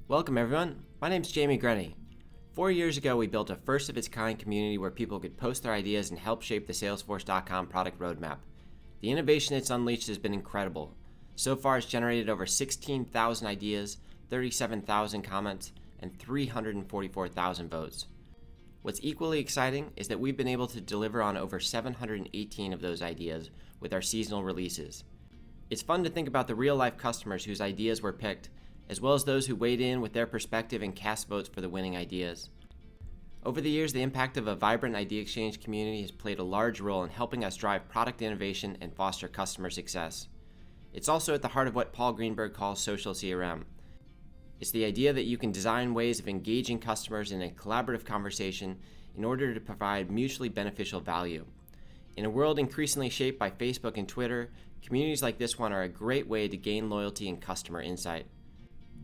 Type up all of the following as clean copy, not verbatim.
Welcome everyone, my name's Jamie Grenny. 4 years ago we built a first-of-its-kind community where people could post their ideas and help shape the Salesforce.com product roadmap. The innovation it's unleashed has been incredible. So far it's generated over 16,000 ideas, 37,000 comments, and 344,000 votes. What's equally exciting is that we've been able to deliver on over 718 of those ideas with our seasonal releases. It's fun to think about the real-life customers whose ideas were picked, as well as those who weighed in with their perspective and cast votes for the winning ideas. Over the years, the impact of a vibrant IdeaExchange community has played a large role in helping us drive product innovation and foster customer success. It's also at the heart of what Paul Greenberg calls Social CRM. It's the idea that you can design ways of engaging customers in a collaborative conversation in order to provide mutually beneficial value. In a world increasingly shaped by Facebook and Twitter, communities like this one are a great way to gain loyalty and customer insight.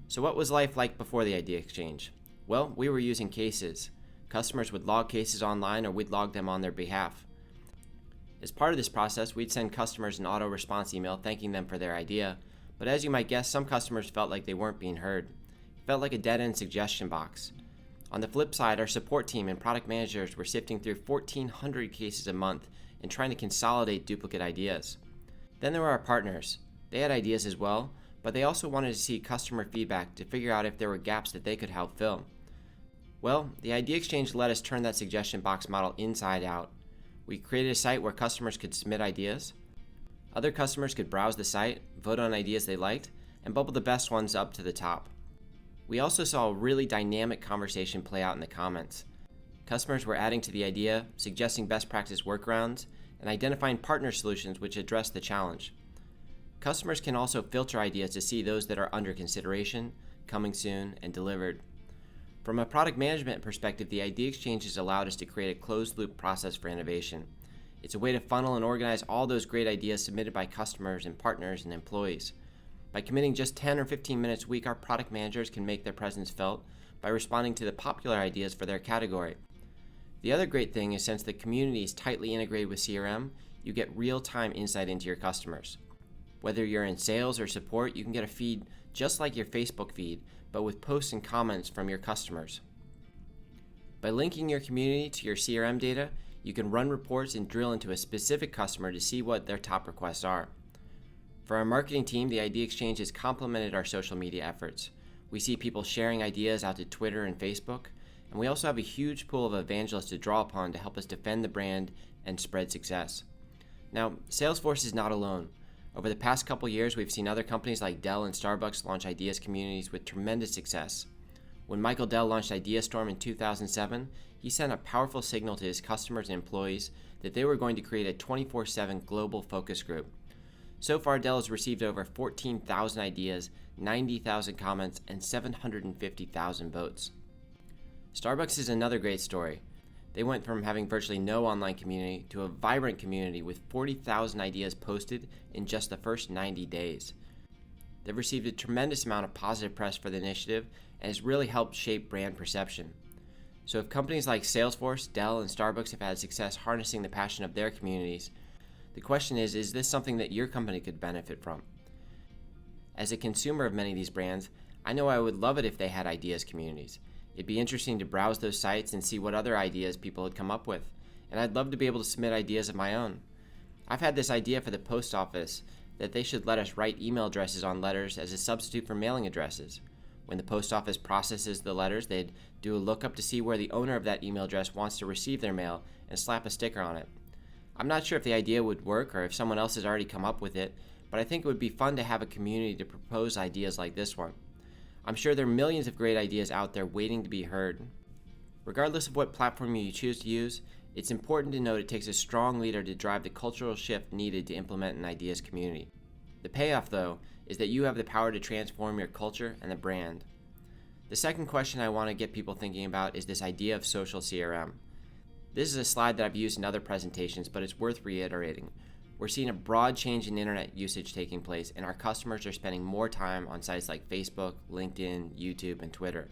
So what was life like before the IdeaExchange? Well, we were using cases. Customers would log cases online or we'd log them on their behalf. As part of this process, we'd send customers an auto-response email thanking them for their idea, but as you might guess, some customers felt like they weren't being heard. It felt like a dead-end suggestion box. On the flip side, our support team and product managers were sifting through 1,400 cases a month and trying to consolidate duplicate ideas. Then there were our partners. They had ideas as well, but they also wanted to see customer feedback to figure out if there were gaps that they could help fill. Well, the IdeaExchange let us turn that suggestion box model inside out. We created a site where customers could submit ideas. Other customers could browse the site, vote on ideas they liked, and bubble the best ones up to the top. We also saw a really dynamic conversation play out in the comments. Customers were adding to the idea, suggesting best practice workarounds, and identifying partner solutions which address the challenge. Customers can also filter ideas to see those that are under consideration, coming soon, and delivered. From a product management perspective, the IdeaExchange has allowed us to create a closed-loop process for innovation. It's a way to funnel and organize all those great ideas submitted by customers and partners and employees. By committing just 10 or 15 minutes a week, our product managers can make their presence felt by responding to the popular ideas for their category. The other great thing is since the community is tightly integrated with CRM, you get real-time insight into your customers. Whether you're in sales or support, you can get a feed just like your Facebook feed, but with posts and comments from your customers. By linking your community to your CRM data, you can run reports and drill into a specific customer to see what their top requests are. For our marketing team, the IdeaExchange has complemented our social media efforts. We see people sharing ideas out to Twitter and Facebook, and we also have a huge pool of evangelists to draw upon to help us defend the brand and spread success. Now, Salesforce is not alone. Over the past couple years, we've seen other companies like Dell and Starbucks launch ideas communities with tremendous success. When Michael Dell launched IdeaStorm in 2007, he sent a powerful signal to his customers and employees that they were going to create a 24/7 global focus group. So far, Dell has received over 14,000 ideas, 90,000 comments, and 750,000 votes. Starbucks is another great story. They went from having virtually no online community to a vibrant community with 40,000 ideas posted in just the first 90 days. They've received a tremendous amount of positive press for the initiative and has really helped shape brand perception. So if companies like Salesforce, Dell, and Starbucks have had success harnessing the passion of their communities, the question is this something that your company could benefit from? As a consumer of many of these brands, I know I would love it if they had ideas communities. It'd be interesting to browse those sites and see what other ideas people had come up with, and I'd love to be able to submit ideas of my own. I've had this idea for the post office that they should let us write email addresses on letters as a substitute for mailing addresses. When the post office processes the letters, they'd do a lookup to see where the owner of that email address wants to receive their mail and slap a sticker on it. I'm not sure if the idea would work or if someone else has already come up with it, but I think it would be fun to have a community to propose ideas like this one. I'm sure there are millions of great ideas out there waiting to be heard. Regardless of what platform you choose to use, it's important to note it takes a strong leader to drive the cultural shift needed to implement an ideas community. The payoff, though, is that you have the power to transform your culture and the brand. The second question I want to get people thinking about is this idea of social CRM. This is a slide that I've used in other presentations, but it's worth reiterating. We're seeing a broad change in internet usage taking place, and our customers are spending more time on sites like Facebook, LinkedIn, YouTube, and Twitter.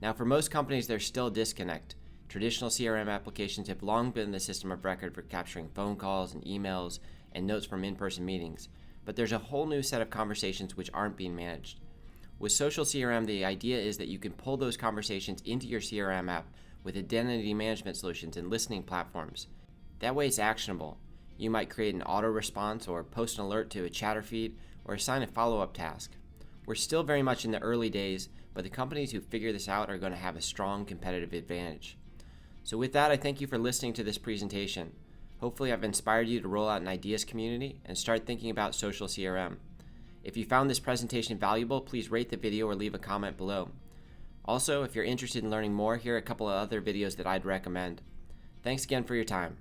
Now, for most companies, there's still a disconnect. Traditional CRM applications have long been the system of record for capturing phone calls and emails and notes from in-person meetings, but there's a whole new set of conversations which aren't being managed. With Social CRM, the idea is that you can pull those conversations into your CRM app with identity management solutions and listening platforms. That way it's actionable. You might create an auto response or post an alert to a chatter feed or assign a follow-up task. We're still very much in the early days, but the companies who figure this out are going to have a strong competitive advantage. So with that, I thank you for listening to this presentation. Hopefully I've inspired you to roll out an ideas community and start thinking about Social CRM. If you found this presentation valuable, please rate the video or leave a comment below. Also, if you're interested in learning more, here are a couple of other videos that I'd recommend. Thanks again for your time.